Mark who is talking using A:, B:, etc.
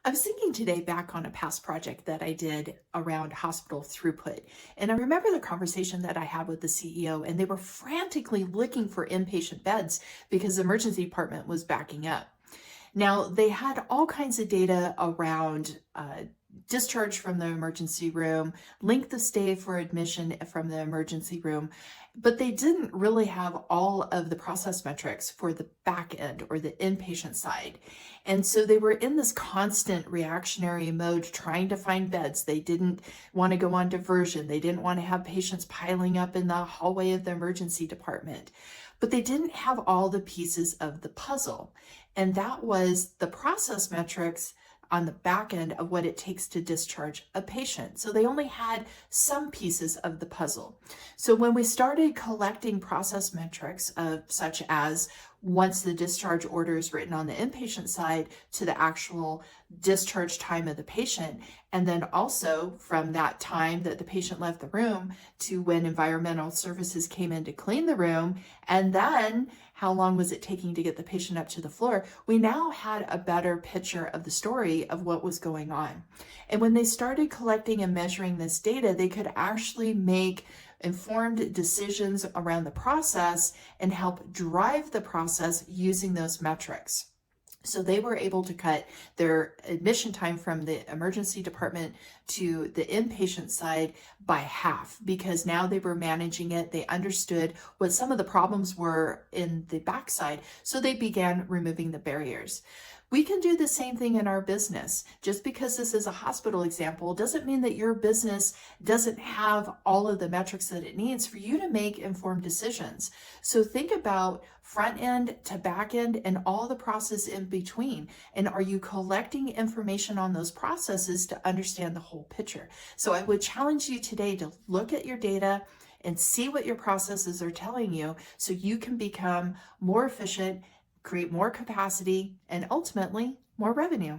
A: I was thinking today back on a past project that I did around hospital throughput. And I remember the conversation that I had with the CEO, and they were frantically looking for inpatient beds because the emergency department was backing up. Now, they had all kinds of data around discharge from the emergency room, length of stay for admission from the emergency room, but they didn't really have all of the process metrics for the back end or the inpatient side. And so they were in this constant reactionary mode trying to find beds. They didn't want to go on diversion. They didn't want to have patients piling up in the hallway of the emergency department. But they didn't have all the pieces of the puzzle. And that was the process metrics on the back end of what it takes to discharge a patient. So they only had some pieces of the puzzle. So when we started collecting process metrics of such as once the discharge order is written on the inpatient side to the actual discharge time of the patient, and then also from that time that the patient left the room to when environmental services came in to clean the room, and then how long was it taking to get the patient up to the floor, we now had a better picture of the story of what was going on. And when they started collecting and measuring this data, they could actually make informed decisions around the process and help drive the process using those metrics. So they were able to cut their admission time from the emergency department to the inpatient side by half because now they were managing it. They understood what some of the problems were in the backside. So they began removing the barriers. We can do the same thing in our business. Just because this is a hospital example doesn't mean that your business doesn't have all of the metrics that it needs for you to make informed decisions. So think about front end to back end and all the process in between. And are you collecting information on those processes to understand the whole picture? So I would challenge you today to look at your data and see what your processes are telling you so you can become more efficient, create more capacity, and ultimately more revenue.